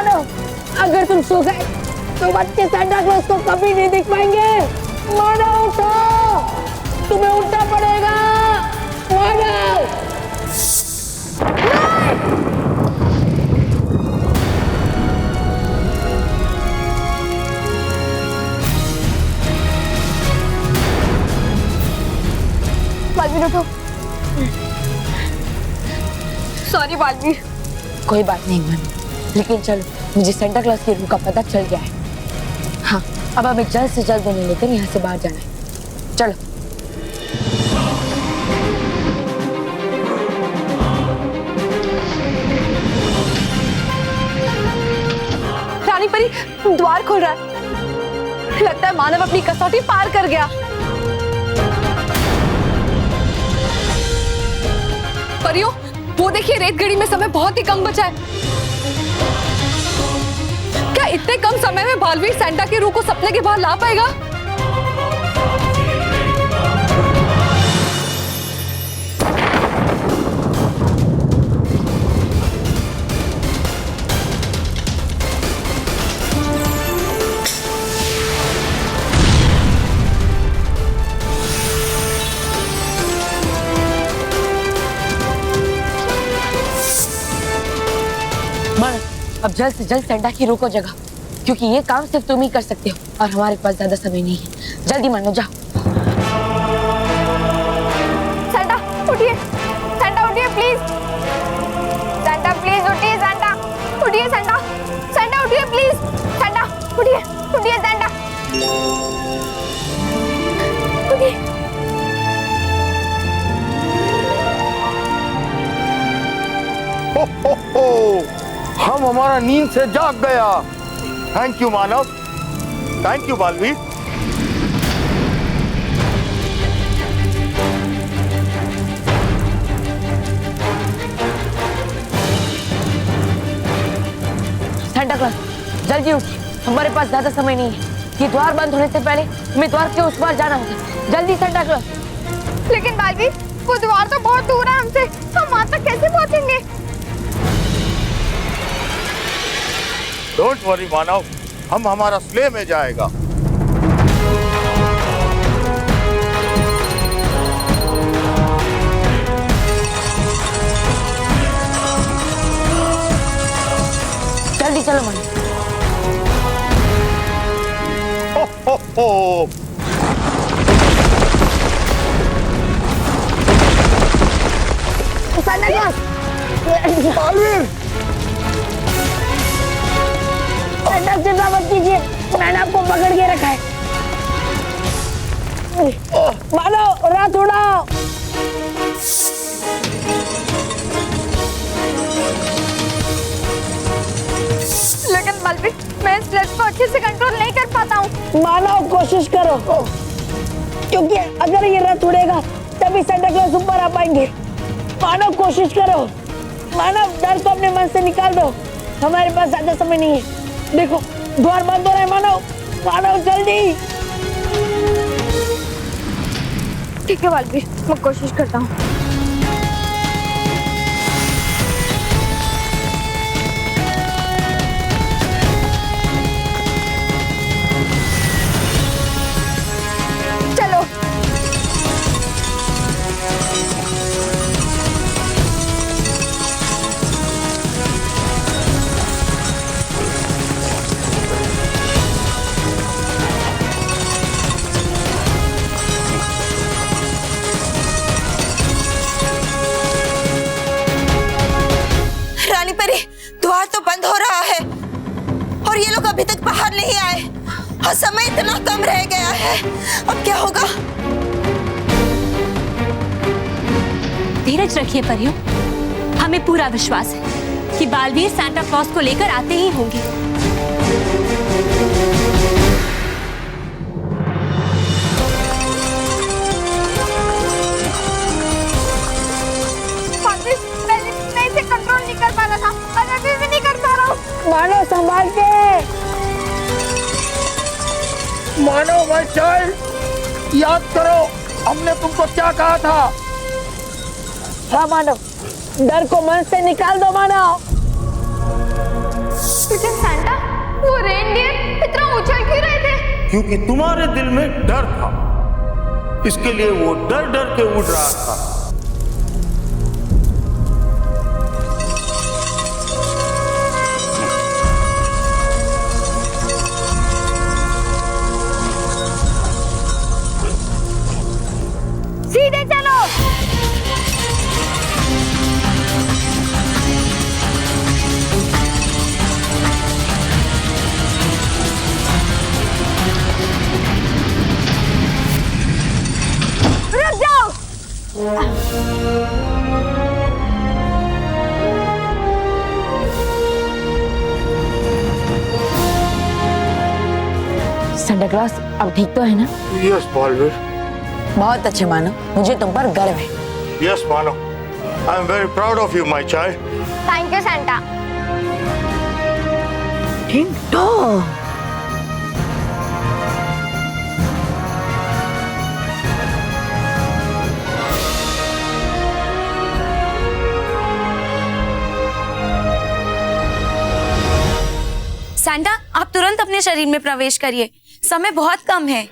मानो, अगर तुम सो गए तो बच्चे सांता क्लॉज को कभी नहीं देख पाएंगे। मानो उठो, तुम्हें उठना पड़ेगा। मानो बालवीर उठो। सॉरी बालवीर। कोई बात नहीं मानो, लेकिन चलो, मुझे सांता क्लॉज के रूम का पता चल गया है। हाँ, अब हमें जल्द से जल्द उन्हें लेकर यहाँ से बाहर जाना है। चलो। रानी परी, द्वार खुल रहा है। लगता है मानव अपनी कसौटी पार कर गया। परियों, वो देखिए रेतगढ़ी में समय बहुत ही कम बचा है। क्या इतने कम समय में बालवीर सांता की रूह को सपने के बाहर ला पाएगा? मानो, अब जल्द से जल्द सांता की रूह को जगा, क्योंकि ये काम सिर्फ तुम ही कर सकते हो और हमारे पास ज्यादा समय नहीं है। जल्दी मानो, जाओ। सांता उठिए, सांता उठिए प्लीज। सांता प्लीज उठिए, सांता उठिए, सांता सांता उठिए प्लीज। सांता उठिए, उठिए सांता उठिए। हो, हम हमारा नींद से जाग गया। Thank you Manav, thank you Baalveer. Santa Claus, जल्दी उठिए, हमारे पास ज्यादा समय नहीं है। ये द्वार बंद होने से पहले हमें द्वार के उस पार जाना होगा। जल्दी सांता क्लॉज। लेकिन बालवीर, वो द्वार तो बहुत दूर है हमसे, हम वहां तक कैसे पहुंचेंगे? डोंट वरी मानव, हम हमारा स्ले में जाएगा। जल्दी चलो मानो। हो। सांता क्लॉज, बालवीर, सांता चिंता मत कीजिए, मैंने आपको पकड़ के रखा है। मानो, रात उड़ाओ। लेकिन बालवीर, मैं इस स्लेज को अच्छे से कंट्रोल नहीं कर पाता हूँ। मानो, कोशिश करो, क्योंकि अगर ये रथ उड़ेगा तभी सांता क्लॉज ऊपर आ पाएंगे। मानो, कोशिश करो। मानो, डर को अपने मन से निकाल दो, हमारे पास ज्यादा समय नहीं है। देखो, द्वार बंद हो रहा है। मानो, मानो जल्दी। ठीक है बालवीर, मैं कोशिश करता हूँ। चलो। रानी परी, द्वार तो बंद हो रहा है और ये लोग अभी तक बाहर नहीं आए और समय इतना कम रह गया है। अब क्या होगा? धीरज रखिए परियों, हमें पूरा विश्वास है कि बालवीर सांता क्लॉज को लेकर आते ही होंगे। मैं इसे कंट्रोल नहीं कर पा रहा था और अभी भी नहीं कर पा रहा हूँ। मानो, संभाल के। मानो माय चाइल्ड, याद करो हमने तुमको क्या कहा था। हाँ मानव, डर को मन से निकाल दो मानव। लेकिन क्योंकि तुम्हारे दिल में डर था, इसके लिए वो डर डर के उड़ रहा था। सीधे चलो। रुक जाओ। सेंटा क्लॉज अब ठीक तो है ना? यस बालवीर। बहुत अच्छे मानव, मुझे तुम पर गर्व है। Yes Manav, I am very proud of you my child. Thank you Santa. Ding dong. Santa, आप तुरंत अपने शरीर में प्रवेश करिए, समय बहुत कम है।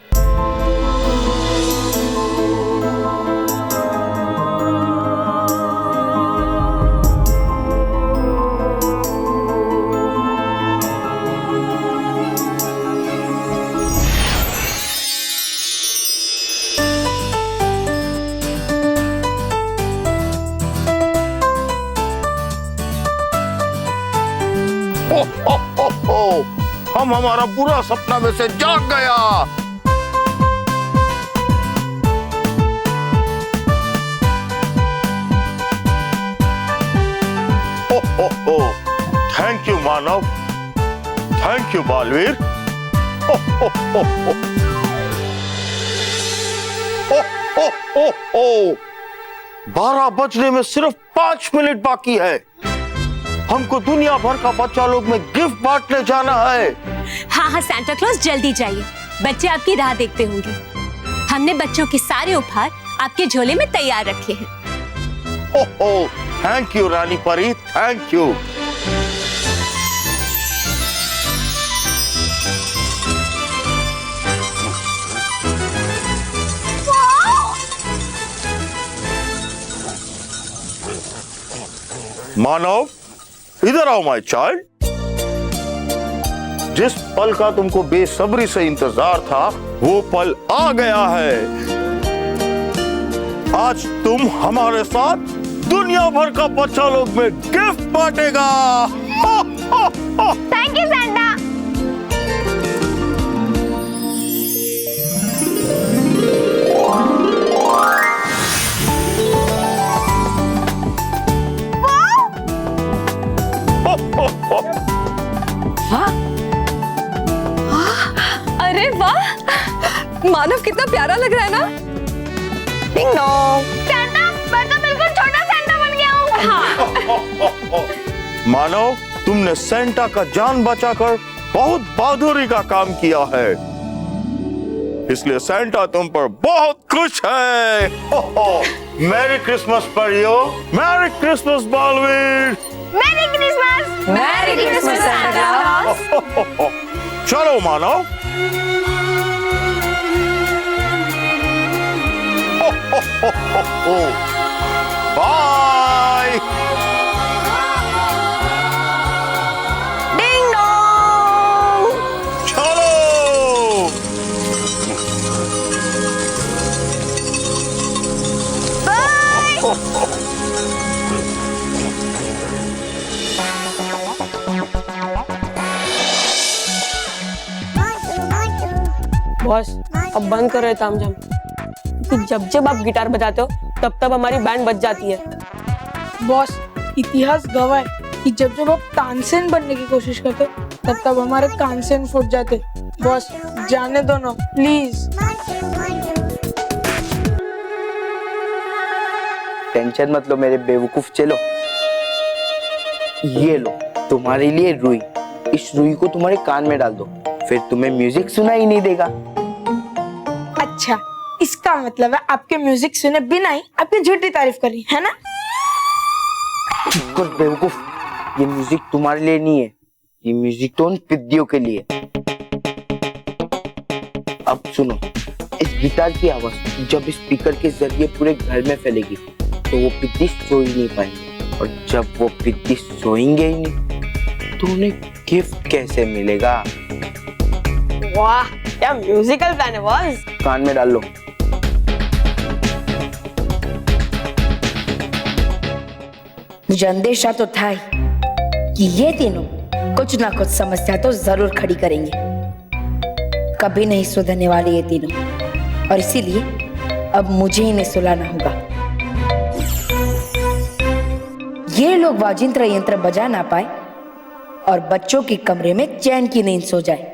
हम हमारा पूरा सपना में से जाग गया। Thank you Manav, thank you Baalveer. 12 बजने में सिर्फ 5 मिनट बाकी है। हमको दुनिया भर का बच्चा लोग में गिफ्ट बांटने जाना है। हाँ हाँ सैंटा क्लॉज, जल्दी जाइए, बच्चे आपकी राह देखते होंगे। हमने बच्चों के सारे उपहार आपके झोले में तैयार रखे हैं। ओह, थैंक यू रानी परी, थैंक यू। मानव, इधर आओ माय चाइल्ड। जिस पल का तुमको बेसब्री से इंतजार था, वो पल आ गया है। आज तुम हमारे साथ दुनिया भर का बच्चा लोग में गिफ्ट बांटेगा। Thank you Santa. अरे वाह, मानव कितना प्यारा लग रहा है ना। Ding dong. सेंटा, मैं तो बिल्कुल छोटा सेंटा बन गया हूँ। मानव, तुमने सेंटा का जान बचाकर बहुत बहादुरी का काम किया है, इसलिए सेंटा तुम पर बहुत खुश है। मैरी क्रिसमस परियो, मैरी क्रिसमस बालवीर। मेरी Christmas. Merry Christmas Santa Claus. चलो मानव। बाय। Ding dong. चलो। बॉस, अब बंद करो ये तामझाम, क्योंकि जब जब आप गिटार बजाते हो तब तब हमारी बैंड बज जाती है। बॉस, इतिहास गवाह है कि जब जब आप तानसेन बनने की कोशिश करते तब तब हमारे कानसेन फूट जाते। बॉस, जाने दो ना प्लीज। टेंशन मत लो मेरे बेवकूफ। चलो ये लो तुम्हारे लिए रुई। इस रुई को तुम्हारे कान में डाल दो, फिर तुम्हें म्यूजिक सुना ही नहीं देगा। अच्छा, इसका मतलब है आपके म्यूजिक सुने बिना ही आपकी झूठी तारीफ करी है ना? चुप कर बेवकूफ, ये म्यूजिक तुम्हारे लिए नहीं है, ये म्यूजिक तो उन पिद्दियों के लिए। अब सुनो, इस गिटार की आवाज जब स्पीकर के जरिए पूरे घर में फैलेगी तो वो पिद्दी सो ही नहीं पाएंगे, और जब वो पिद्दी सोएंगे ही नहीं तो उन्हें गिफ्ट कैसे मिलेगा? वाह, क्या म्यूजिकल प्लान है बॉस। कान में डाल लो। मुझे अंदेशा तो था ही कि ये तीनों कुछ ना कुछ समस्या तो जरूर खड़ी करेंगे। कभी नहीं सुधरने वाले ये तीनों, और इसीलिए अब मुझे इन्हें सुलाना होगा। ये लोग वाजिंत्र यंत्र बजा ना पाए और बच्चों के कमरे में चैन की नींद सो जाए।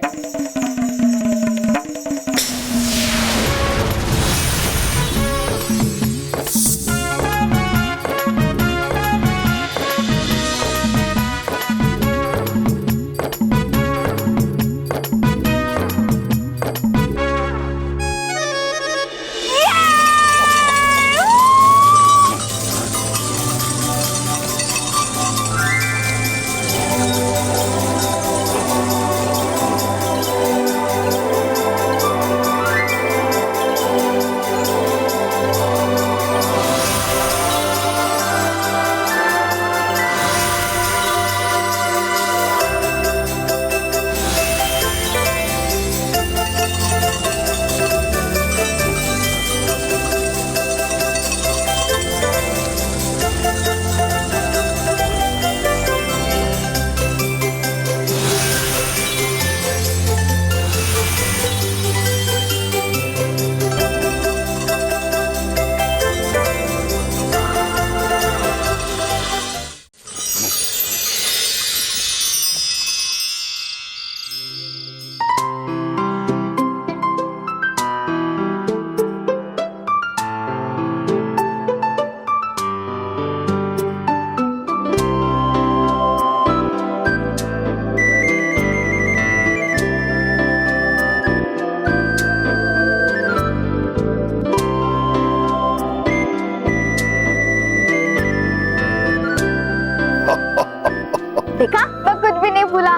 देखा, मैं कुछ भी नहीं भूला।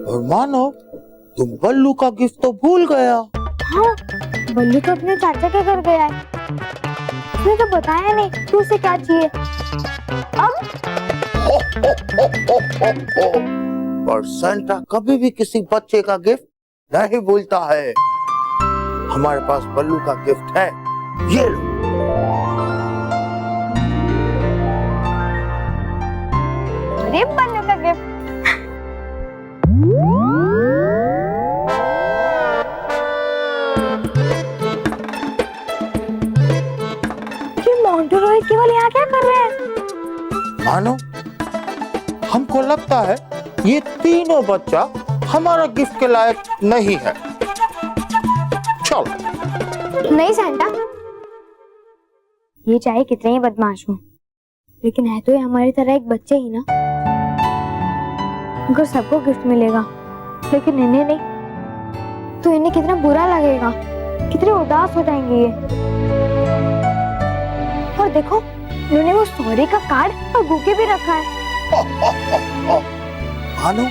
और मानो तुम बल्लू का गिफ्ट तो भूल गया। हाँ, बल्लू तो अपने चाचा के घर गया है। उसने तो बताया नहीं तू उसे क्या चाहिए। अब पर सेंटा कभी भी किसी बच्चे का गिफ्ट नहीं भूलता है। हमारे पास बल्लू का गिफ्ट है, ये लो। अरे बल्लू का गिफ्ट। ये मोंटू रोहित केवल यहाँ क्या कर रहे हैं? मानो हमको लगता है ये तीनों बच्चा हमारा गिफ्ट के लायक नहीं है। चलो। नहीं सेंटा, ये चाहे कितने ही बदमाश हो, लेकिन है तो ये हमारी तरह एक बच्चे ही ना। अगर सबको गिफ्ट मिलेगा लेकिन इन्हें नहीं, तो इन्हें कितना बुरा लगेगा, कितने उदास हो जाएंगे ये। और देखो, इन्होंने वो सॉरी का कार्ड और बुके भी रखा है। मानो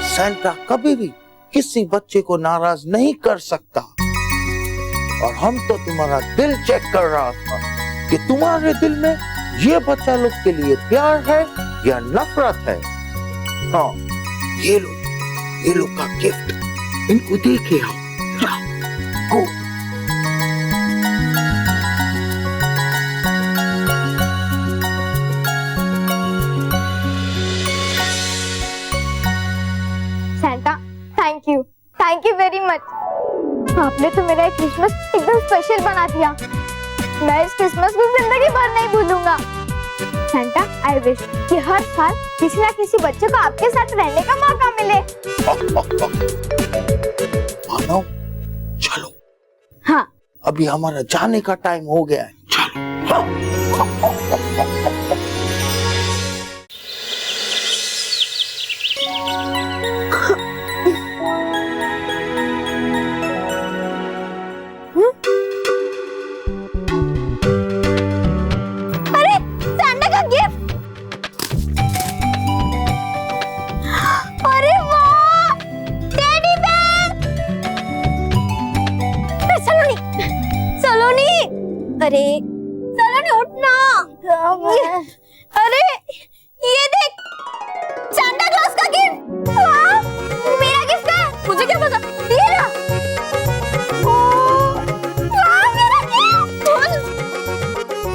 सेंटा कभी भी किसी बच्चे को नाराज नहीं कर सकता। और हम तो तुम्हारा दिल चेक कर रहा था कि तुम्हारे दिल में ये बच्चा लोग के लिए प्यार है या नफरत है। हाँ, ये लो का गिफ्ट, इनको देखे आओ। Go. Santa, thank you very much. आपने तो मेरा क्रिसमस एकदम स्पेशल बना दिया। मैं इस क्रिसमस को जिंदगी भर नहीं भूलूंगा। सेंटा, आई विश कि हर साल किसी ना किसी बच्चे को आपके साथ रहने का मौका मिले। मानो, चलो। हाँ, अभी हमारा जाने का टाइम हो गया है। चलो। अरे सेंटा का गिफ्ट। अरे वाह, टेडी बेयर। अरे चलो ना उठना। अरे ये देख सांता क्लॉज का गिफ्ट। वाह मेरा गिफ्ट है। मुझे क्या पता। ये ना वाह मेरा गिफ्ट।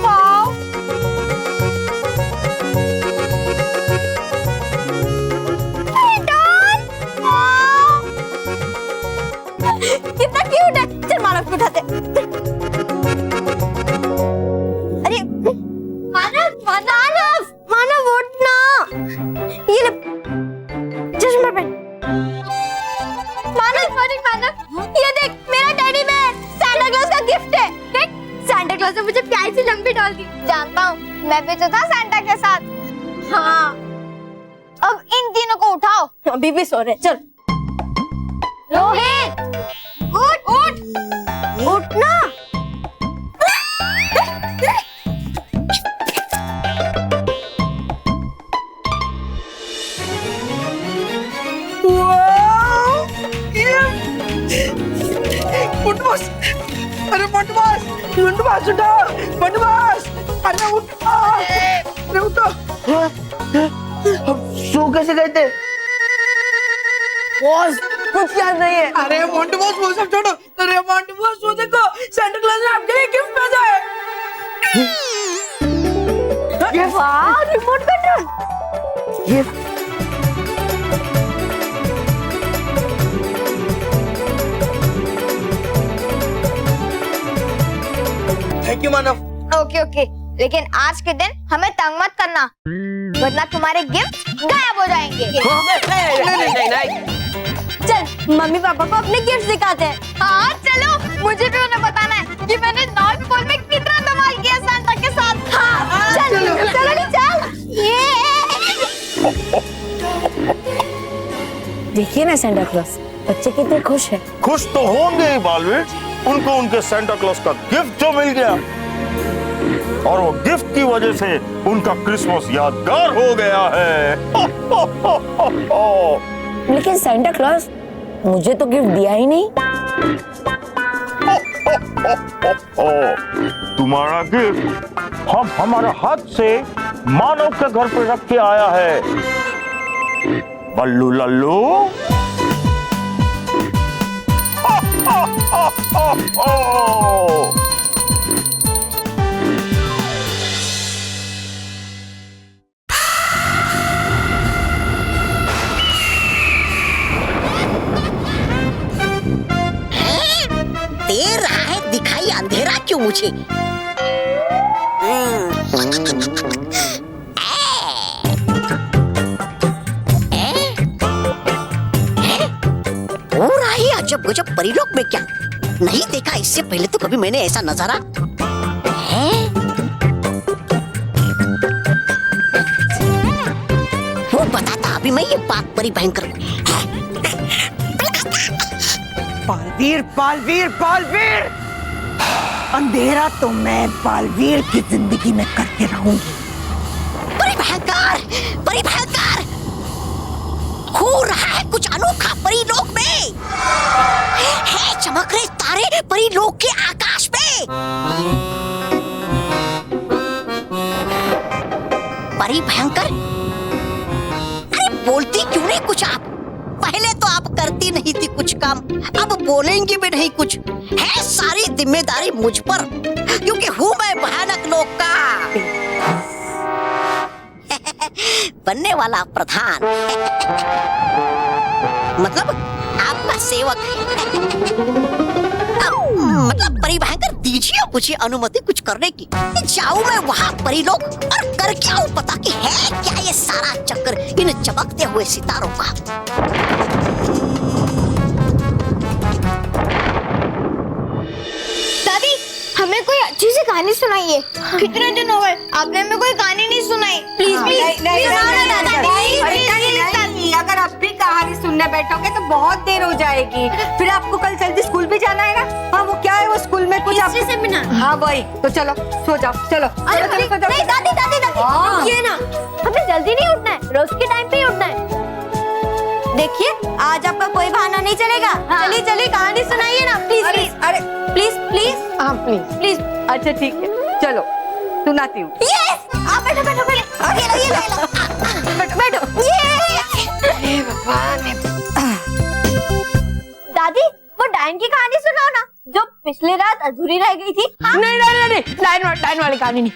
वाह कितना क्यूट है। चल मानव को उठाते। अरे मानव मानव मानव उठना। ये ले चश्मा पहन। मानव मानव ये देख मेरा टेडी बेयर सांता क्लॉज का गिफ्ट है। देख सांता क्लॉज ने मुझे प्यारी सी लंबी डॉल दी। जानता हूँ मैं भी तो था सांता के साथ। हाँ अब इन तीनों को उठाओ। अभी भी सो रहे। चल रोहित उठ उठ उठना। मोटूबॉस, अरे मोटूबॉस, मोटूबॉस उठो, मोटूबॉस, अरे उठो, अरे उठो। सो कैसे गए थे? बॉस कुछ याद नहीं है। अरे मोटूबॉस वो सब छोड़ो। अरे मोटूबॉस वो देखो सांता क्लॉज ने आपके लिए गिफ्ट भेजा है। वाह remote control. Thank you Manav. Okay okay लेकिन आज के दिन हमें तंग मत करना वरना तुम्हारे गिफ्ट गायब हो जाएंगे। नहीं। चल मम्मी पापा को अपने गिफ्ट दिखाते हैं। हाँ चलो मुझे भी उन्हें बताना है कि मैंने नॉर्थ पोल में कितना धमाल किया सांता के साथ। हाँ चलो चलो चल। ये देखिए ना सांता क्लॉज बच्चे कितने खुश हैं। खुश तो होंगे ही बालवीर, उनको उनके सेंटा क्लॉज का गिफ्ट जो मिल गया और वो गिफ्ट की वजह से उनका क्रिसमस यादगार हो गया है। लेकिन सांता क्लॉज मुझे तो गिफ्ट दिया ही नहीं। तुम्हारा गिफ्ट हम हमारे हाथ से मानव के घर पे रख के आया है। बल्लू लल्लू देर रहा है दिखाई अंधेरा क्यों मुझे। हो रहा है अजब गजब परीलोक में क्या नहीं देखा इससे पहले तो कभी मैंने ऐसा नजारा। वो बताता अभी मैं ये बात बड़ी भयंकर बालवीर बालवीर बालवीर अंधेरा तो मैं बालवीर की जिंदगी में करके रहूंगी। परिभयंकर हो रहा है कुछ अनोखा परीलोक में है। चमक रहे तारे परीलोक के आकाश में। परिभयंकर अरे बोलती क्यों नहीं कुछ आप। पहले तो आप करती नहीं थी कुछ काम अब बोलेंगी भी नहीं कुछ। है सारी जिम्मेदारी मुझ पर क्योंकि हूँ मैं भयानक लोक का बनने वाला प्रधान। मतलब आपका सेवक मतलब परिभयंकर दीजिए मुझे अनुमति कुछ करने की। जाऊं मैं वहाँ परीलोक और करके आऊं पता कि है क्या ये सारा चक्कर इन चमकते हुए सितारों का। दादी हमें कोई अच्छी सी कहानी सुनाइए। कितने दिन हो गए आपने हमें कोई कहानी नहीं सुनाई। प्लीज अगर अब भी कहानी सुनने बैठोगे तो बहुत देर हो जाएगी। फिर आपको कल जल्दी स्कूल भी जाना है ना। हाँ वो क्या है वो स्कूल में कुछ सेमिनार। हाँ वही तो चलो सो जाओ चलो। अरे नहीं दादी ये ना हमें जल्दी नहीं उठना है रोज के टाइम पे ही उठना है। देखिए आज आपका कोई बहाना नहीं चलेगा। चलिए चलिए कहानी सुनाइए ना प्लीज। अरे प्लीज प्लीज हाँ प्लीज प्लीज अच्छा ठीक है, चलो सुनाती हूँ। यस, आप बैठो बैठो बैठो, ये लो बैठो बैठो। ये दादी, वो डायन की कहानी सुनाओ ना, जो पिछली रात अधूरी रह गई थी। हाँ? नहीं, डायन वाली कहानी नहीं।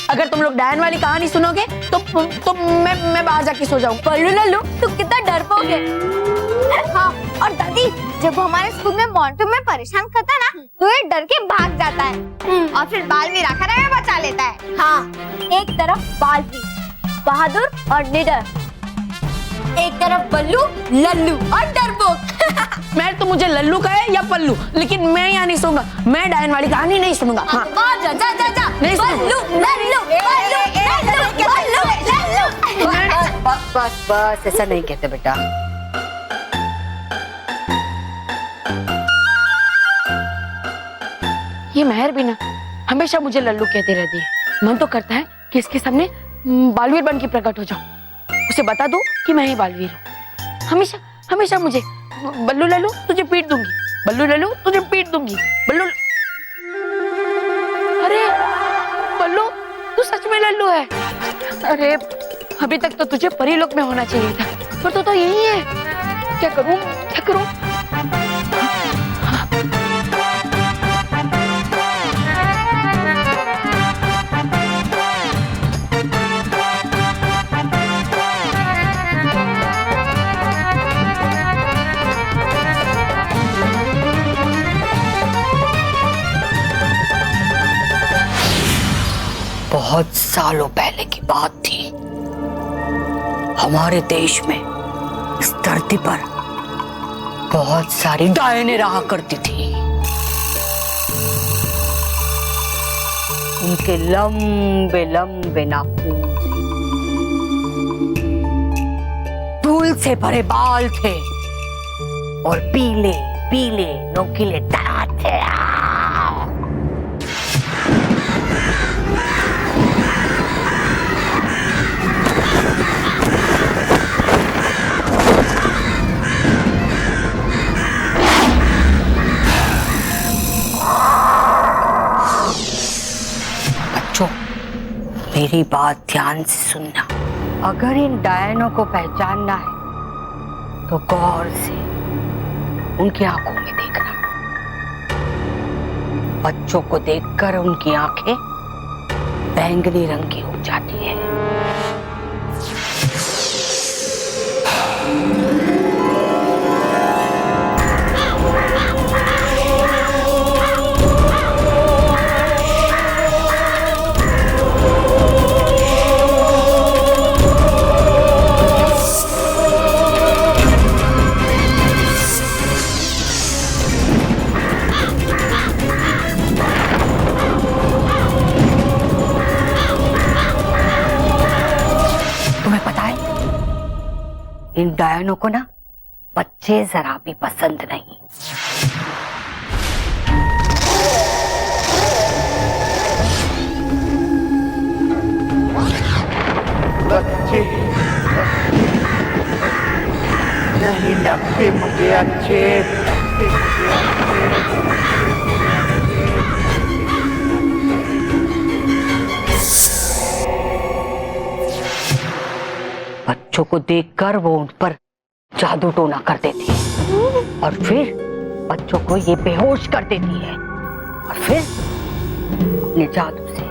अगर तुम लोग डायन वाली कहानी सुनोगे तो मैं बाहर जाके सो जाऊँ। बल्लू लल्लू, तू कितना डरपोक है। हाँ, और दादी, जब हमारे स्कूल में मोंटू में परेशान करता है ना, तो ये डर के भाग जाता है और फिर बालवीर आकर हमें बचा लेता है। हाँ, एक तरफ बालवीर बहादुर और निडर, एक तरफ बल्लू लल्लू और डरपोक। मैं तो मुझे लल्लू कहे या पल्लू, लेकिन मैं यहाँ नहीं सोऊंगा। मैं डायन वाली कहानी नहीं सुनूंगा। हाँ, जा जा जा जा, नहीं सुनूंगा। बल्लू लल्लू बल्लू लल्लू बल्लू लल्लू। बस बस बस, ऐसा नहीं कहते बेटा। ये मेहर भी ना हमेशा मुझे लल्लू कहती रहती है। मन तो करता है कि इसके सामने बालवीर बन के प्रकट हो जाऊं, उसे बता दूं कि मैं ही बालवीर हूँ। हमेशा हमेशा मुझे बल्लू लल्लू तुझे पीट दूंगी, बल्लू लल्लू तुझे पीट दूंगी, बल्लू। अरे बल्लू, तू सच में लल्लू है? अरे अभी तक तो तुझे परीलोक में होना चाहिए था, पर तो यही है। क्या करूं क्या करूं? बहुत सालों पहले की बात थी। हमारे देश में, इस धरती पर बहुत सारी डायनें रहा करती थी। उनके लंबे लंबे नाखून, धूल से भरे बाल थे और पीले पीले नोकीले दांत थे। मेरी बात ध्यान से सुनना। अगर इन डायनों को पहचानना है तो गौर से उनकी आंखों में देखना। बच्चों को देखकर उनकी आंखें बैंगनी रंग की हो जाती है। इन डायनों को ना बच्चे जरा भी पसंद नहीं। बच्चे नहीं लगते मुझे अच्छे। बच्चों को देखकर वो उन पर जादू टोना कर देती है और फिर बच्चों को ये बेहोश कर देती है और फिर अपने जादू से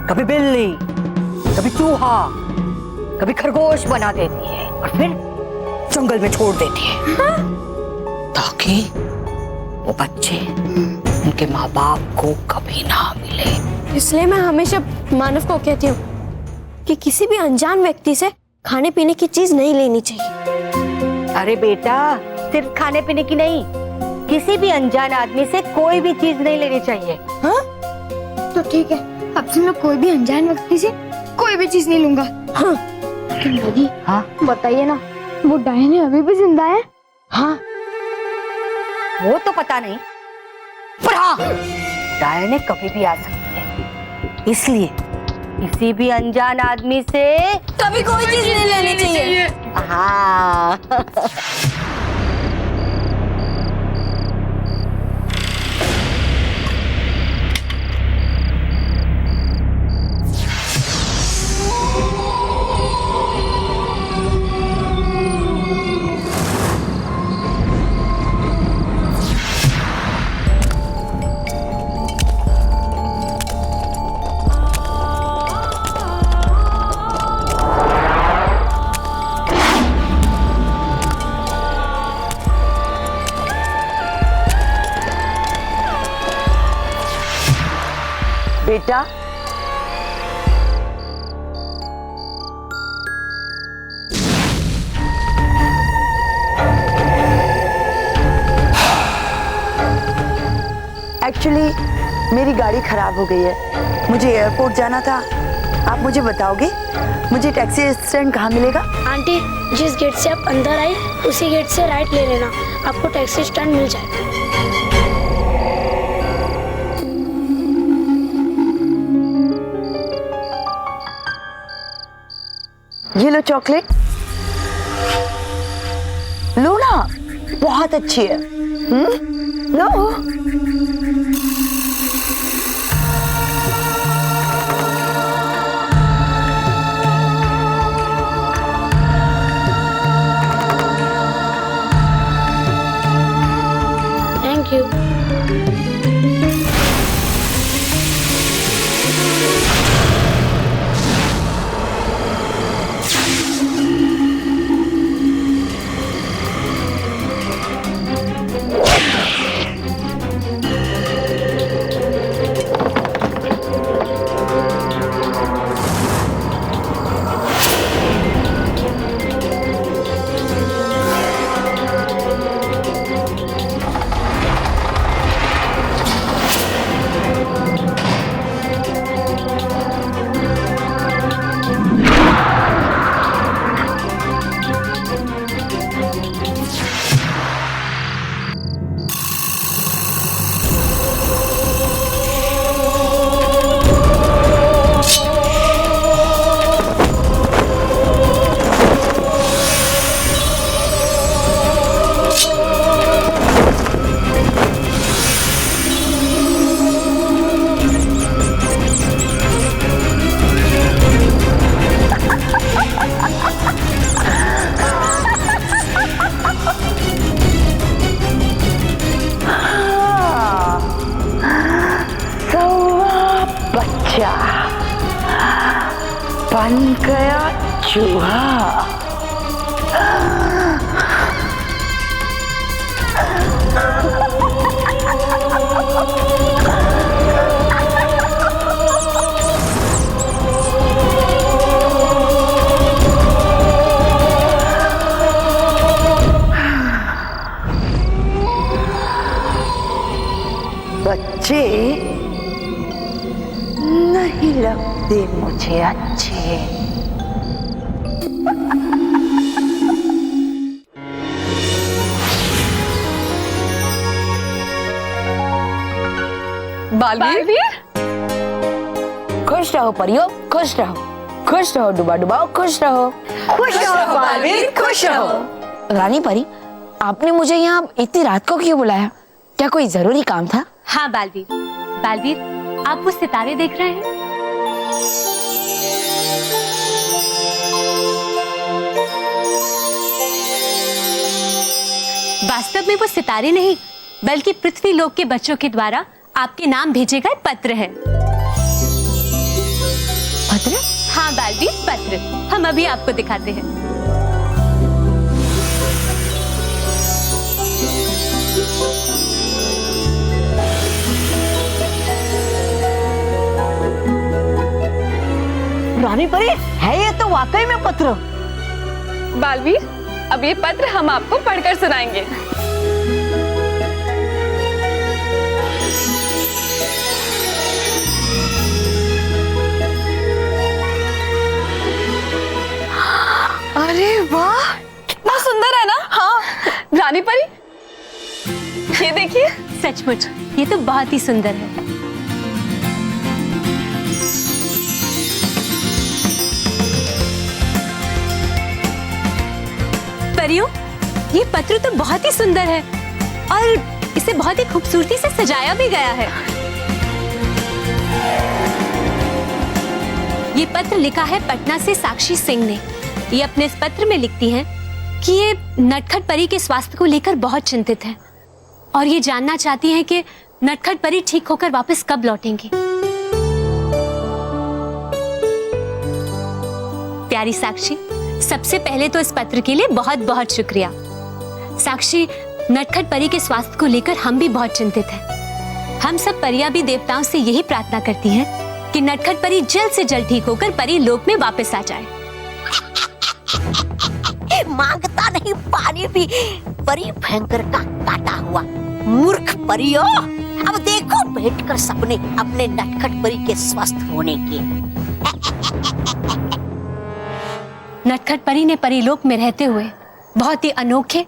कभी बिल्ली, कभी चूहा, कभी खरगोश बना देती है और फिर जंगल में छोड़ देती है ताकि वो बच्चे उनके माँ बाप को कभी ना मिले। इसलिए मैं हमेशा मानव को कहती हूँ कि किसी भी अनजान व्यक्ति से खाने पीने की चीज नहीं लेनी चाहिए। अरे बेटा, सिर्फ खाने पीने की नहीं, किसी भी अनजान आदमी से कोई भी चीज नहीं लेनी चाहिए। हाँ? तो ठीक है, अब से मैं कोई भी अनजान व्यक्ति से कोई भी चीज नहीं लूंगा। हाँ? लेकिन दादी, हाँ? बताइए ना, वो डायन अभी भी जिंदा है? हाँ, वो तो पता नहीं, पर हाँ, डायन कभी भी आ सकती है। इसलिए किसी भी अनजान आदमी से कभी कोई चीज नहीं लेनी चाहिए। हाँ। बेटा, एक्चुअली मेरी गाड़ी खराब हो गई है, मुझे एयरपोर्ट जाना था। आप मुझे बताओगे मुझे टैक्सी स्टैंड कहाँ मिलेगा? आंटी, जिस गेट से आप अंदर आए उसी गेट से राइट ले लेना, आपको टैक्सी स्टैंड मिल जाएगा। ये लो चॉकलेट, लो ना, बहुत अच्छी है। लो। Thank you. बन गया चूहा। बच्चे नहीं लगते मुझे अच्छे। बालवीर, खुश रहो परियो, खुश रहो, खुश रहो डुबा डुबाओ, खुश रहो, खुश रहो बालवीर, खुश रहो। रानी परी, आपने मुझे यहाँ इतनी रात को क्यों बुलाया? क्या कोई जरूरी काम था? हाँ बालवीर, बालवीर आप वो सितारे देख रहे हैं? वास्तव में वो सितारे नहीं, बल्कि पृथ्वी लोक के बच्चों के द्वारा आपके नाम भेजे गए पत्र हैं। पत्र? हाँ बालवीर, पत्र। हम अभी आपको दिखाते हैं। रानी परी, है ये तो वाकई में पत्र। बालवीर, अब ये पत्र हम आपको पढ़कर सुनाएंगे। अरे वाह, कितना सुंदर है ना? हाँ रानी परी, ये देखिए। सचमुच ये तो बहुत ही सुंदर है। परियों, ये पत्र तो बहुत ही सुंदर है और इसे बहुत ही खूबसूरती से सजाया भी गया है। ये पत्र लिखा है पटना से साक्षी सिंह ने। ये अपने इस पत्र में लिखती हैं कि ये नटखट परी के स्वास्थ्य को लेकर बहुत चिंतित है और ये जानना चाहती हैं कि नटखट परी ठीक होकर वापस कब लौटेंगी। प्यारी साक्षी, सबसे पहले तो इस पत्र के लिए बहुत बहुत शुक्रिया। साक्षी, नटखट परी के स्वास्थ्य को लेकर हम भी बहुत चिंतित हैं। हम सब परियां भी देवताओं से यही प्रार्थना करती हैं कि नटखट परी जल्द से जल्द ठीक होकर परी लोक में वापस आ जाए। मांगता नहीं पानी भी, परी भयंकर का काटा हुआ मूर्ख परियो। अब देखो बैठकर सपने अपने नटखट परी के स्वस्थ होने के। नटखट परी ने परीलोक में रहते हुए बहुत ही अनोखे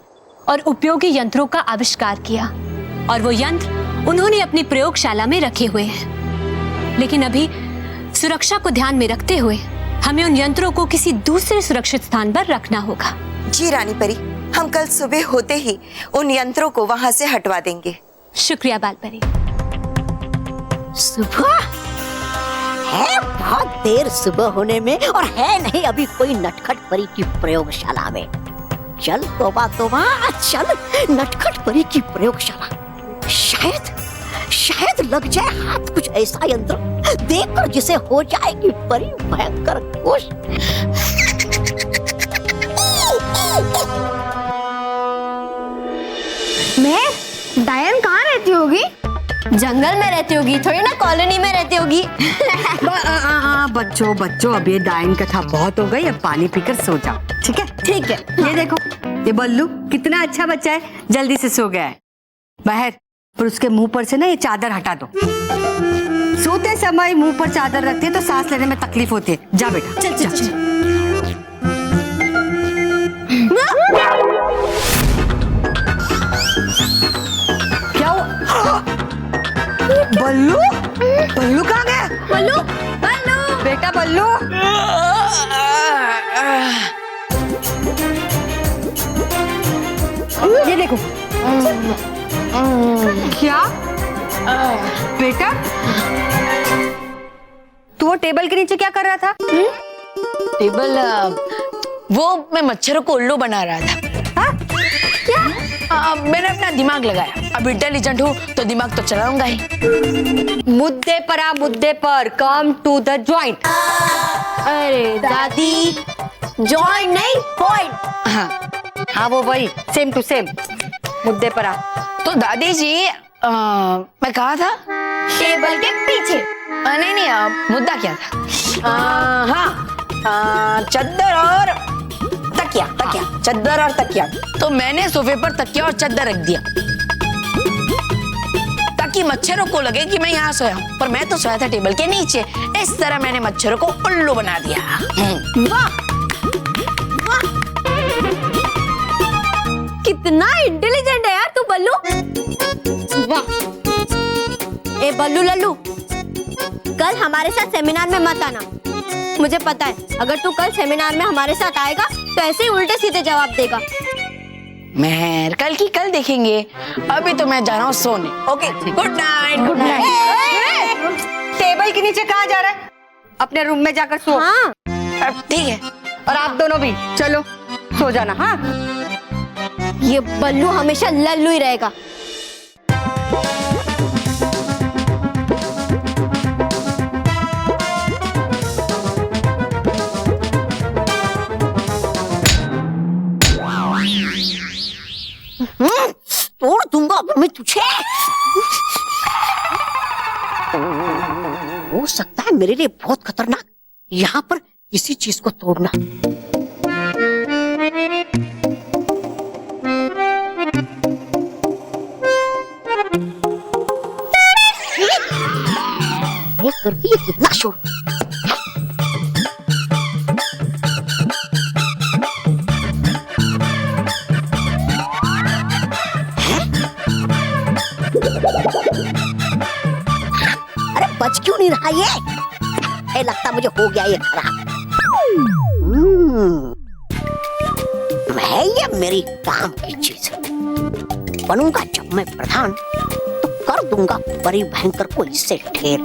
और उपयोगी यंत्रों का आविष्कार किया और वो यंत्र उन्होंने अपनी प्रयोगशाला में रखे हुए हैं। लेकिन अभी सुरक्षा को ध्यान में रखते हुए हमें उन यंत्रों को किसी दूसरे सुरक्षित स्थान पर रखना होगा। जी रानी परी, हम कल सुबह होते ही उन यंत्रों को वहां से हटवा देंगे। शुक्रिया बाल परी। सुबह है, बहुत देर सुबह होने में, और है नहीं अभी कोई नटखट परी की प्रयोगशाला में। चल तोबा तोबा, चल नटखट परी की प्रयोगशाला। शायद लग जाए हाथ कुछ ऐसा यंत्र देखकर जिसे हो जाएगी परी भयंकर खुश। मैं डायन कहाँ रहती होगी? जंगल में रहती होगी, थोड़ी ना कॉलोनी में रहती होगी। बच्चों अब ये डाइन कथा बहुत हो गई, अब पानी पीकर सो जाओ, ठीक है? ठीक है। ये देखो, ये बल्लू कितना अच्छा बच्चा है, जल्दी से सो गया है। बाहर पर उसके मुंह पर से ना ये चादर हटा दो। सोते समय मुंह पर चादर रखते तो सांस लेने में तकलीफ होती है। जा बेटा, चल। क्या हुआ? बल्लू कहाँ गया? बल्लू बेटा, बल्लू ये देखो। क्या बेटा, तू वो टेबल के नीचे क्या कर रहा था? टेबल, वो मैं मच्छरों को उल्लू बना रहा था। हाँ? क्या? मैंने अपना दिमाग लगाया, अब इंटेलिजेंट हूँ तो दिमाग तो चलाऊंगा ही। मुद्दे पर, कम टू द जॉइंट। अरे दादी, जॉइंट नहीं पॉइंट। हाँ वो वही, सेम टू सेम। मुद्दे पर आ। तो दादी जी, मैं कहा था टेबल के पीछे। नहीं, मुद्दा क्या था? हाँ, चद्दर और तकिया। चद्दर और तकिया। तो मैंने सोफे पर तकिया और चद्दर रख दिया ताकि मच्छरों को लगे कि मैं यहाँ सोया हूँ, पर मैं तो सोया था टेबल के नीचे। इस तरह मैंने मच्छरों को उल्लू बना दिया। वाह, कितना इंटेलिजेंट है यार तू बल्लू। वाह। ए बल्लू लल्लू, कल हमारे साथ सेमिनार में मत आना। मुझे पता है अगर तू कल सेमिनार में हमारे साथ आएगा तो ऐसे ही उल्टे सीधे जवाब देगा। मैं कल की कल देखेंगे, अभी तो मैं जा रहा हूँ सोने। Okay, good night. टेबल के नीचे कहाँ जा रहा है? अपने रूम में जाकर सो। हाँ ठीक है। और आप दोनों भी चलो सो जाना। हाँ, ये बल्लू हमेशा लल्लू ही रहेगा। तोड़ दूंगा मैं तुझे। हो सकता है मेरे लिए बहुत खतरनाक यहाँ पर किसी चीज को तोड़ना। ये करती है कितना शोर। अरे बच क्यों नहीं रहा ये? लगता मुझे हो गया ये खराब। है ये मेरी काम की चीज। बनूंगा जब मैं प्रधान तो कर दूंगा परी भयंकर को इससे ढेर।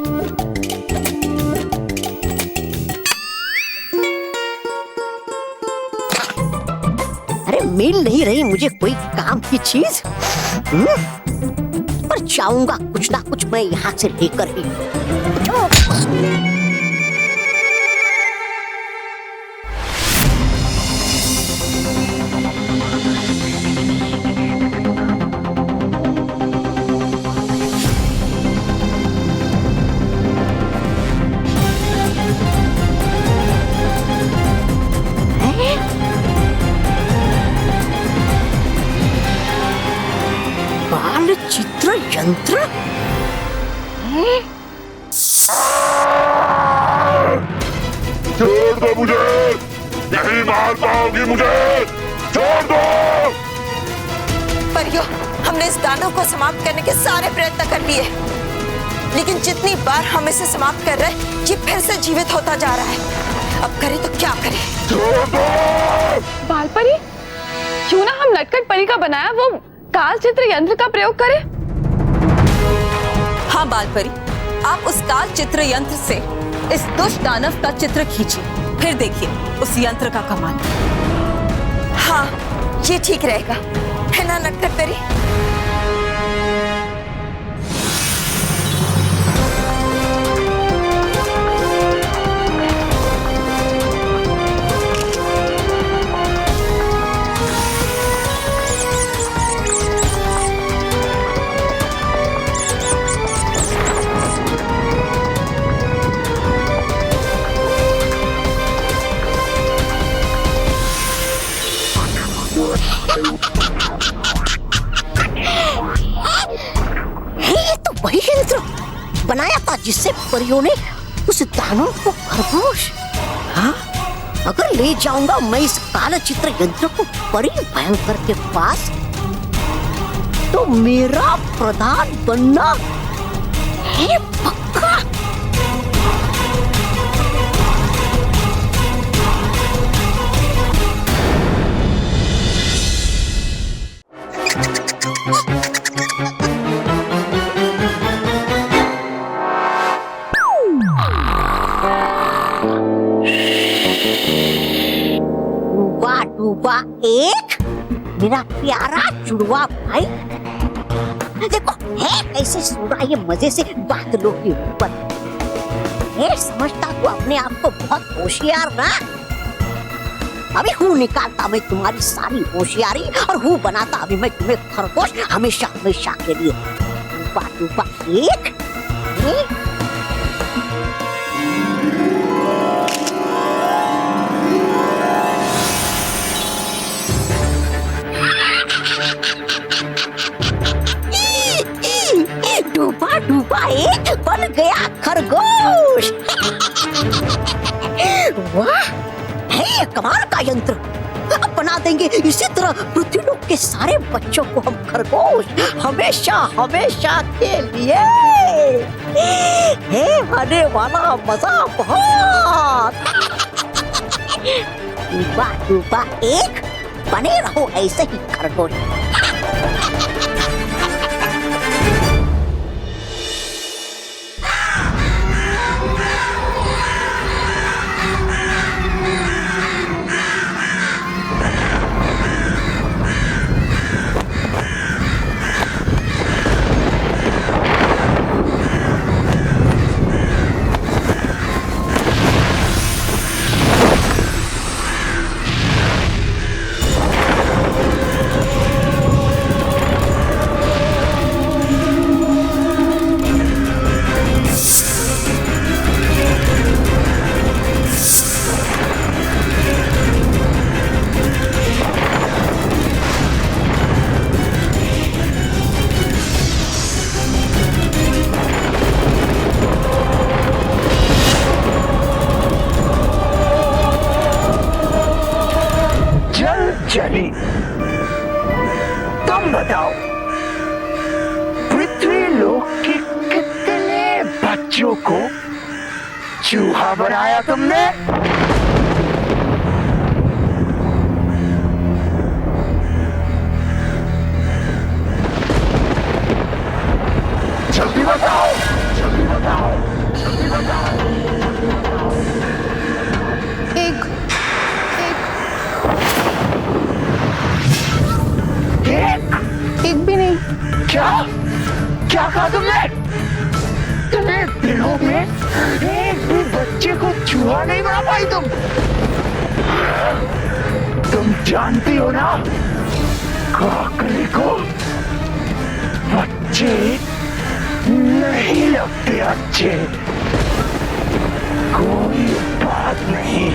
अरे मिल नहीं रही मुझे कोई काम की चीज। पर चाहूंगा कुछ ना कुछ मैं यहाँ से लेकर ही। चित्र यंत्र? छोड़ दो मुझे, नहीं मार पाओगी मुझे, छोड़ दो। परियों, हमने इस दानव को समाप्त करने के सारे प्रयत्न कर लिए, लेकिन जितनी बार हम इसे समाप्त कर रहे हैं, ये फिर से जीवित होता जा रहा है। अब करें तो क्या करें? छोड़ दो। बालपरी, क्यों ना हम नटखट परी का बनाया वो काल चित्र यंत्र का प्रयोग करें? हाँ बालपरी, आप उस काल चित्र यंत्र से इस दुष्ट दानव का चित्र खींचिए, फिर देखिए उस यंत्र का कमाल। हाँ, ये ठीक रहेगा, है ना नटखट परी? ये तो वही यंत्र बनाया था जिससे परियों ने उस दानव को खरगोश। हाँ, अगर ले जाऊंगा मैं इस काल चित्र यंत्र को परी भयंकर के पास, तो मेरा प्रधान बनना है पक्का। डूबा एक मेरा प्यारा जुड़वा भाई, देखो है कैसे सो रहा ये मजे से बादलों के ऊपर। ये समझता तू अपने आप को बहुत होशियार ना। अभी हूँ निकालता मैं तुम्हारी सारी होशियारी और हूँ बनाता अभी मैं तुम्हें खरगोश हमेशा हमेशा के लिए। डूबा डूबा एक डूबा डूबा एक बन गया खरगोश। वाह, है ये कमाल का यंत्र। अब बना देंगे इसी तरह पृथ्वीलोक के सारे बच्चों को हम खरगोश हमेशा हमेशा के लिए। है आने वाला मजा बहुत। डूबा डूबा एक बने रहो ऐसे ही खरगोश। चली, तुम बताओ पृथ्वी लोक के कितने बच्चों को चूहा बनाया तुमने? जल्दी बताओ, जल्दी बताओ, जल्दी बताओ। एक भी नहीं। क्या क्या कहा तुमने? तुम्हें दिनों में एक भी बच्चे को चूहा नहीं बना पाई तुम जानती हो ना, काकली को बच्चे नहीं लगते अच्छे। कोई बात नहीं,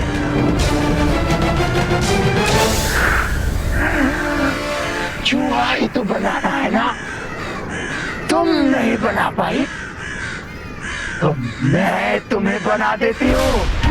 चूहा ही तो बनाना है ना, तो तुम नहीं बना पाई तो मैं तुम्हें बना देती हूँ।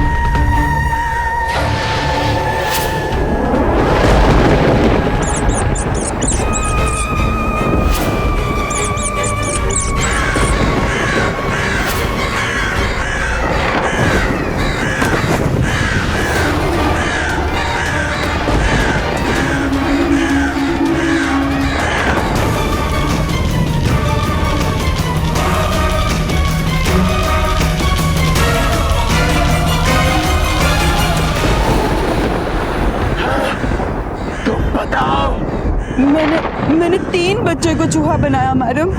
मैंने 3 बच्चे को चूहा बनाया मैडम।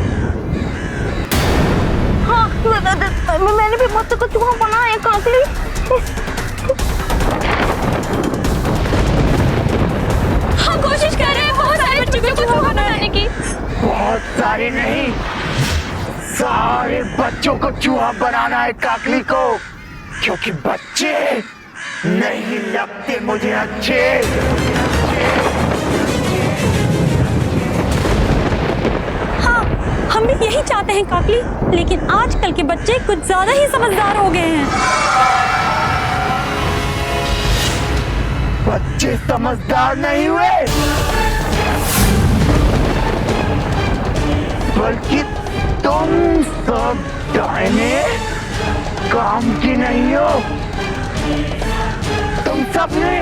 हाँ, मैंने भी बच्चे को चूहा बनाया काकली। हम कोशिश कर रहे हैं बहुत सारे बच्चों को चूहा बनाने की। बहुत सारे नहीं, सारे बच्चों को चूहा बनाना है काकली को, क्योंकि बच्चे नहीं लगते मुझे अच्छे। हम भी यही चाहते हैं काकली, लेकिन आजकल के बच्चे कुछ ज्यादा ही समझदार हो गए हैं। बच्चे समझदार नहीं हुए, बल्कि तुम सब डायने काम की नहीं हो। तुम सबने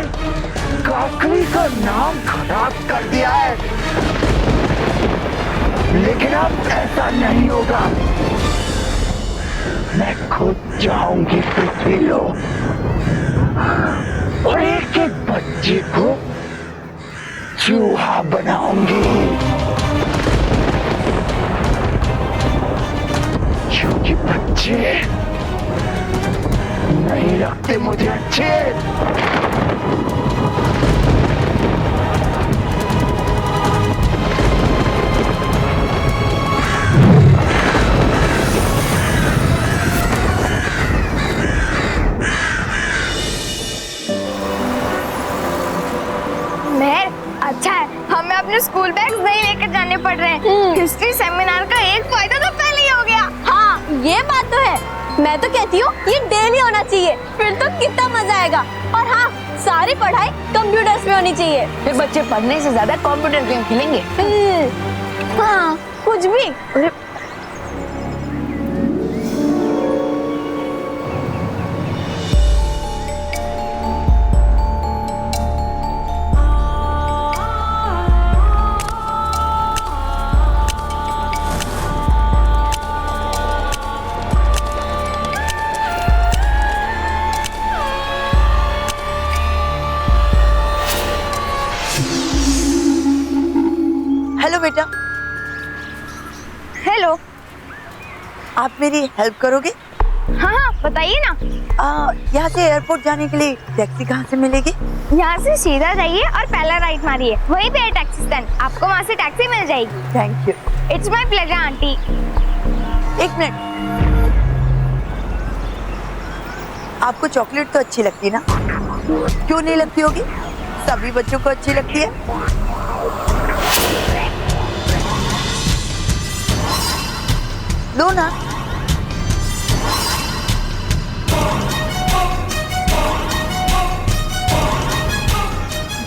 काकली का नाम खराब कर दिया है, लेकिन अब ऐसा नहीं होगा। मैं खुद जाऊंगी पृथ्वी लोक और एक एक बच्चे को चूहा बनाऊंगी, क्योंकि बच्चे नहीं लगते मुझे अच्छे। अच्छा है हमें अपने स्कूल बैग नहीं लेकर जाने पड़ रहे हैं। हिस्ट्री सेमिनार का एक फायदा तो पहले ही हो गया। हाँ, ये बात तो है। मैं तो कहती हूँ ये डेली होना चाहिए, फिर तो कितना मजा आएगा। और हाँ, सारी पढ़ाई कंप्यूटर्स में होनी चाहिए। फिर बच्चे पढ़ने से ज्यादा कंप्यूटर गेम खेलेंगे। हाँ, कुछ भी। हेलो बेटा। हेलो। आप मेरी हेल्प करोगे? हाँ हाँ, बताइए ना। यहाँ से एयरपोर्ट जाने के लिए टैक्सी कहाँ से मिलेगी? यहाँ से सीधा जाइए और पहला राइट मारिए, वहीं पे है टैक्सी स्टैंड। आपको वहाँ से टैक्सी मिल जाएगी। Thank you. It's my pleasure aunty. एक मिनट, आपको चॉकलेट तो अच्छी लगती है ना? क्यों नहीं लगती होगी? सभी बच्चों को अच्छी लगती है। दो ना।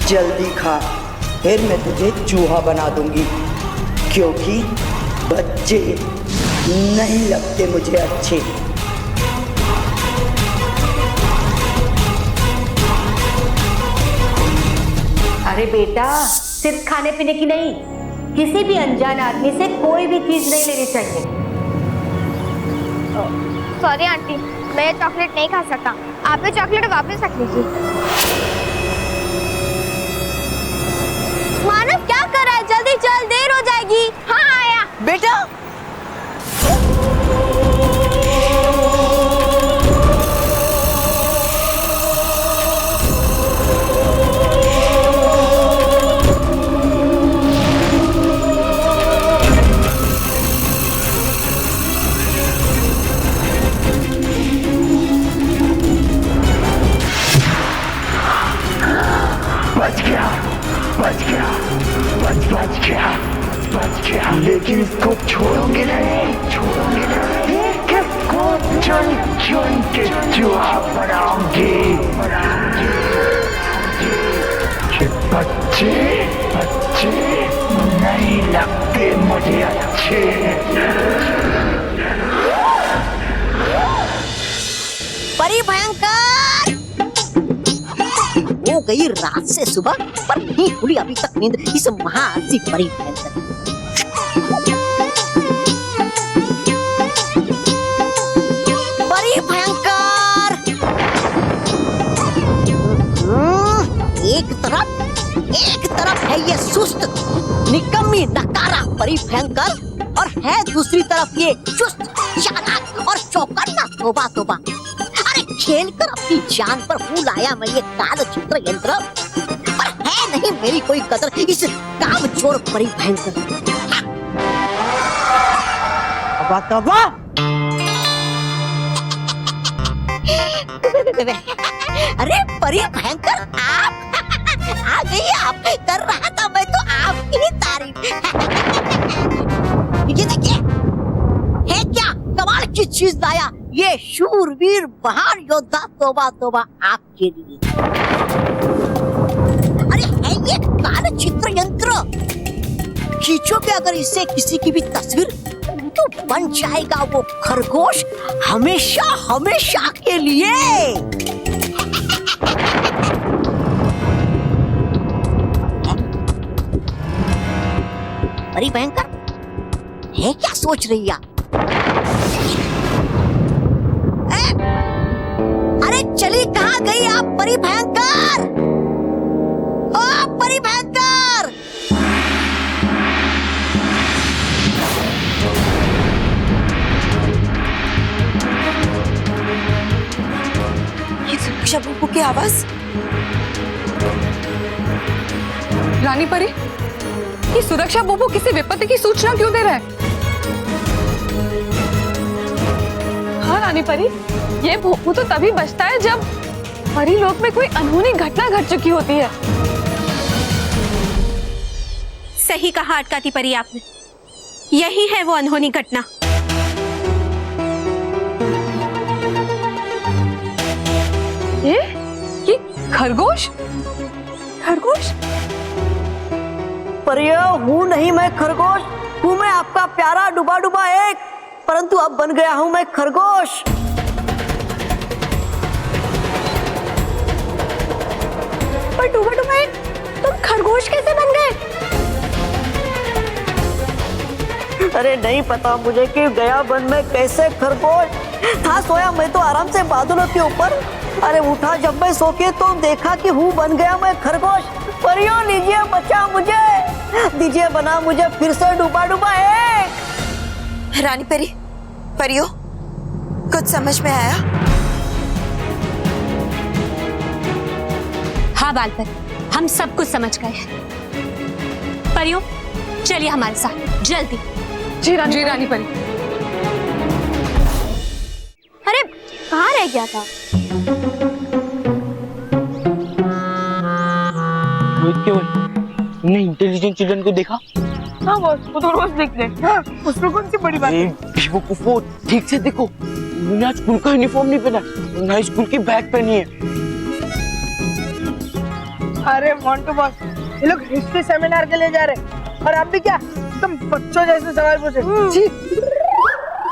जल्दी खा, फिर मैं तुझे चूहा बना दूंगी, क्योंकि बच्चे नहीं लगते मुझे अच्छे। अरे बेटा, सिर्फ खाने पीने की नहीं, किसी भी अनजान आदमी से कोई भी चीज नहीं लेनी चाहिए। सॉरी आंटी, मैं ये चॉकलेट नहीं खा सकता। आप ये चॉकलेट वापस रख लीजिए। मानव क्या कर रहा है? जल्दी चल, देर हो जाएगी। हाँ आया। बेटा बच गया, लेकिन इसको छोड़ोगे नहीं, छोड़ोगे नहीं। एक एक को चुन चुन के चूहा बनाऊंगी। ये बच्चे बच्चे नहीं लगते मुझे अच्छे। परी भयंकर हो गई रात से सुबह, पर नहीं खुली अभी तक नींद इस महासी परी भयंकर। परी भयंकर एक तरफ है ये सुस्त निकम्मी नकारा परी भयंकर, और है दूसरी तरफ ये चुस्त चालाक और चौकन्ना तोबा तोबा। अरे खेल कर अपनी जान पर फूल आया मैं ये काल चित्र यंत्र, पर है नहीं मेरी कोई कदर इस काम चोर परी भयंकर। तोबा तोबा। अरे परी भयंकर आप आ गई, आप कर रहा था मैं तो आपकी ही तारीफ। ये देखिए है क्या कमाल की चीज लाया ये शूरवीर महान योद्धा तोबा तोबा आपके लिए। अरे है ये काल चित्र यंत्र, खींचोगे अगर इससे किसी की भी तस्वीर तो बन जाएगा वो खरगोश हमेशा हमेशा के लिए। परी भयंकर है क्या सोच रही है? अरे चली कहाँ गई आप परी भयंकर? ओ परी भयंकर! ये सुरक्षा बुबू की आवाज। रानी परी, ये सुरक्षा बुबू किसी विपत्ति की सूचना क्यों दे रहा है? हाँ रानी परी, ये भोपू तो तभी बजता है जब परी लोक में कोई अनहोनी घटना घट चुकी होती है। सही कहा अटकाती परी आपने, यही है वो अनहोनी घटना। ये खरगोश? खरगोश? परियो हूँ नहीं मैं खरगोश, हूँ मैं आपका प्यारा डुबा डुबा एक, परंतु अब बन गया हूँ मैं खरगोश। पर डुबा डुबा एक, तुम खरगोश कैसे बन गए? अरे नहीं पता मुझे कि गया बन में कैसे खरगोश था। सोया मैं तो आराम से बादलों के ऊपर, अरे उठा जब मैं सो के तो देखा कि हूँ बन गया मैं खरगोश। परियों लीजिए बचा मुझे, दीजिए बना मुझे फिर से डुबा डुबा एक। रानी परी, परियो कुछ समझ में आया? हाँ बालपर, हम सब कुछ समझ गए। परियों चलिए हमारे साथ जल्दी। जी रानी परी। अरे कहाँ रह गया था? तुमने इंटेलिजेंट चिल्ड्रन को देखा? हाँ बॉस, वो तो रोज देखते हैं। हाँ, उसमें कौन सी बड़ी बात है? बेवकूफो, ठीक से देखो, उन्होंने आज स्कूल का यूनिफॉर्म नहीं पहना, उन्होंने स्कूल की बैग पहनी है। अरे मोंटू बॉस, ये लोग हिस्ट्री सेमिनार के लिए जा रहे हैं और आप भी क्या तुम बच्चों जैसे सवाल पूछे?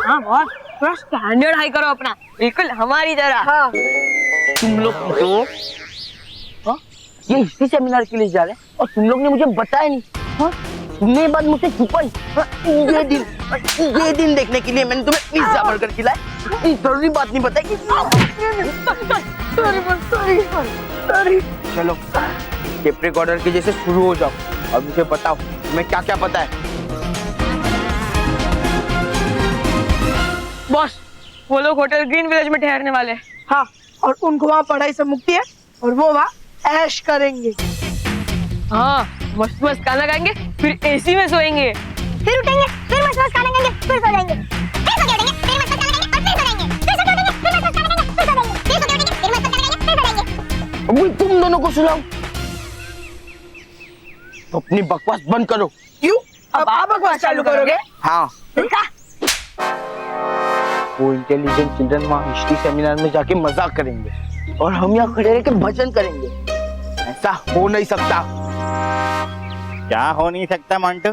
हाँ बॉस, थोड़ा स्टैंडर्ड हाई करो अपना, बिल्कुल हमारी तरह। हाँ तुम लोग तो हाँ ये हिस्ट्री सेमिनार के लिए जा रहे हैं और तुम लोग ने मुझे बताया नहीं। हाँ तुमने ये बात मुझसे छुपाई। ये दिन देखने के लिए मैंने तुम्हें पिज्जा बर्गर खिलाया, इस जरूरी बात नहीं बताई। सॉरी। चलो टेप रिकॉर्डर के जैसे शुरू हो जाओ और मुझे बताओ तुम्हें क्या क्या पता है। बॉस, वो लोग होटल ग्रीन विलेज में ठहरने वाले हैं। हाँ, और उनको वहाँ पढ़ाई से मुक्ति है और वो वहाँ ऐश करेंगे। हाँ, मस्त मस्त खाना खाएंगे, फिर एसी में सोएंगे, फिर उठेंगे, फिर मस्त मस्त खाना खाएंगे, फिर सो जाएंगे, फिर सो उठेंगे, फिर मस्त खाना खाएंगे, फिर सो जाएंगे, फिर सो उठेंगे, फिर मस्त खाना खाएंगे, फिर सो जाएंगे, फिर सो उठेंगे, फिर मस्त खाना खाएंगे, फिर सो जाएंगे। अभी तुम दोनों को सुनाओ तो अपनी बकवास बंद करो। क्यों? अब आप बकवास चालू करोगे? हाँ, वो इंटेलिजेंट चिल्ड्रन वहाँ हिस्ट्री सेमिनार में जाके मजाक करेंगे और हम यहाँ खड़े रह के भजन करेंगे। ऐसा हो नहीं सकता। क्या हो नहीं सकता मंटू?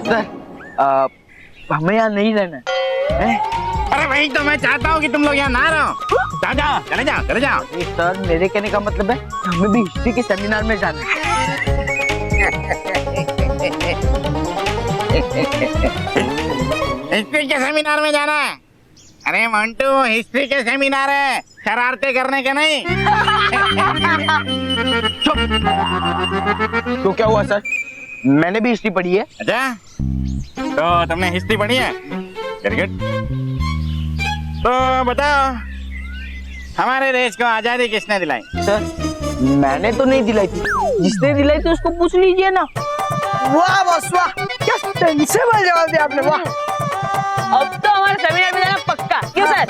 सर, हमें यहाँ नहीं रहना है। अरे वही तो मैं चाहता हूँ कि तुम लोग यहाँ ना रहो। जाओ, चले जाओ, चले जाओ। सर, मेरे कहने का मतलब है हमें भी हिस्ट्री के सेमिनार में जाना है। हिस्ट्री के सेमिनार में जाना है? अरे मंटू, हिस्ट्री के सेमिनार है, शरारते करने के नहीं। तो क्या हुआ सर? मैंने भी हिस्ट्री पढ़ी है। अच्छा, तो तुमने हिस्ट्री पढ़ी है? Very good. तो बताओ, हमारे देश को आजादी किसने दिलाई? सर, मैंने तो नहीं दिलाई थी। जिसने दिलाई थी उसको पूछ लीजिए ना। वाह बॉस वाह, क्या सेंसेबल जवाब दिया आपने, वाह। अब तो हमारे सेमिनार में जाना पक्का, क्यों सर?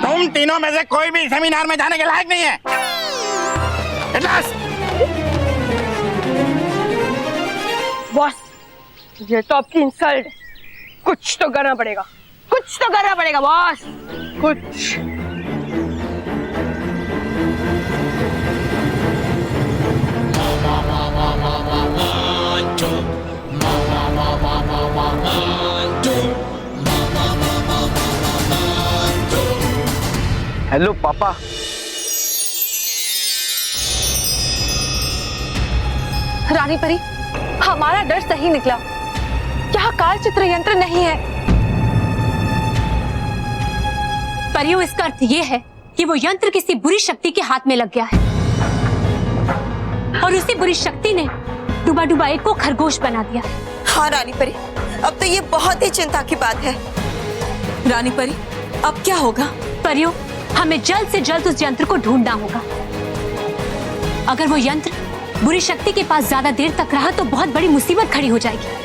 तुम तीनों में से कोई भी सेमिनार में जाने के लायक नहीं है। बॉस, ये तो आपकी इंसल्ट है। कुछ तो करना पड़ेगा, कुछ तो करना पड़ेगा बॉस, कुछ। हेलो पापा। रानी परी, हमारा डर सही निकला। यहाँ काल चित्र यंत्र नहीं है। परियों, इसका अर्थ ये है कि वो यंत्र किसी बुरी शक्ति के हाथ में लग गया है और उसी बुरी शक्ति ने डुबा डुबाई को खरगोश बना दिया। हाँ रानी परी, अब तो ये बहुत ही चिंता की बात है। रानी परी, अब क्या होगा? परियों, हमें जल्द से जल्द उस यंत्र को ढूंढना होगा। अगर वो यंत्र बुरी शक्ति के पास ज्यादा देर तक रहा तो बहुत बड़ी मुसीबत खड़ी हो जाएगी।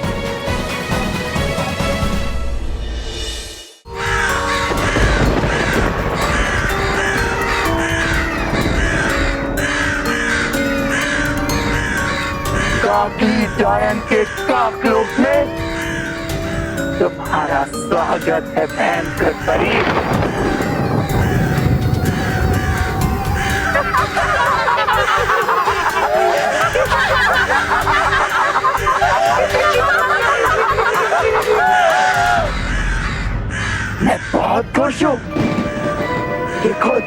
काकी डायन के काकलोक में तुम्हारा स्वागत है भयंकर परी। मैं बहुत खुश हूँ कि खुद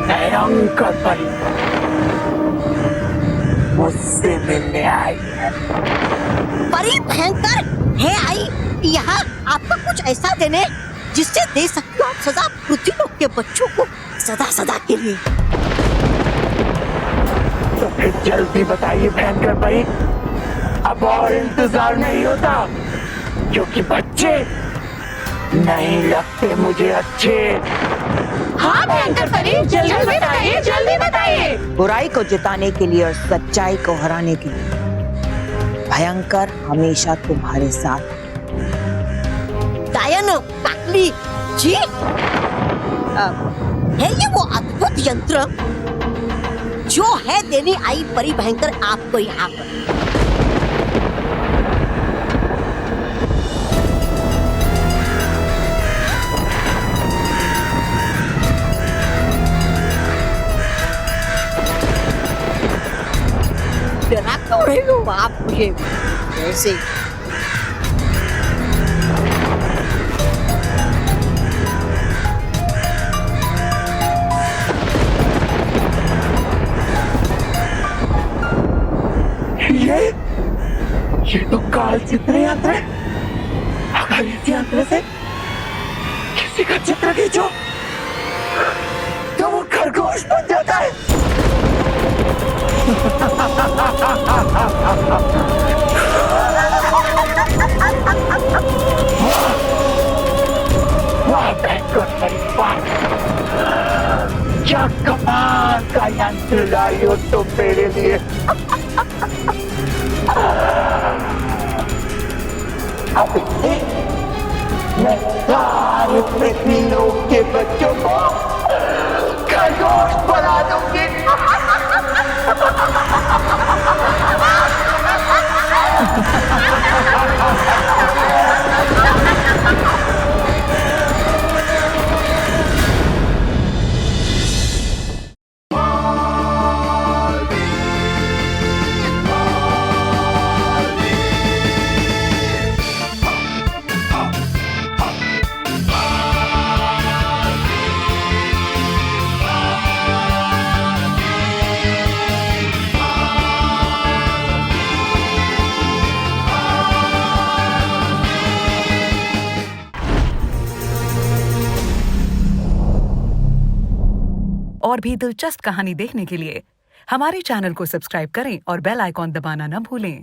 भयंकर परी मुझसे मिलने आई है। परी भयंकर है आई यहाँ आपको कुछ ऐसा देने जिससे दे सकते हो आप सजा पृथ्वी लोक के बच्चों को, सदा सदा के लिए। तो फिर जल्दी बताइए भयंकर परी, अब और इंतजार नहीं होता, क्योंकि बच्चे नहीं लगते मुझे अच्छे। हाँ भयंकर परी, जल्दी बताइए, जल्दी बताइए। बुराई को जिताने के लिए और सच्चाई को हराने के लिए भयंकर हमेशा तुम्हारे साथ। डायन काकली जी, है ये वो अद्भुत यंत्र जो है देने आई परी भयंकर आपको यहाँ पर। डरा क्यों रहे हो आप मुझे ऐसे? ये तो काल चित्र यंत्र है। अगर इस यंत्र से किसी का चित्र खींचो तो वो खरगोश बन जाता है। वाह भयंकर परी, वाह, क्या कमाल का यंत्र लाई हो तुम मेरे लिए। अब मैं सारे पृथ्वी लोक के बच्चों को खरगोश बना दूंगी। और भी दिलचस्प कहानी देखने के लिए हमारे चैनल को सब्सक्राइब करें और बेल आइकॉन दबाना न भूलें।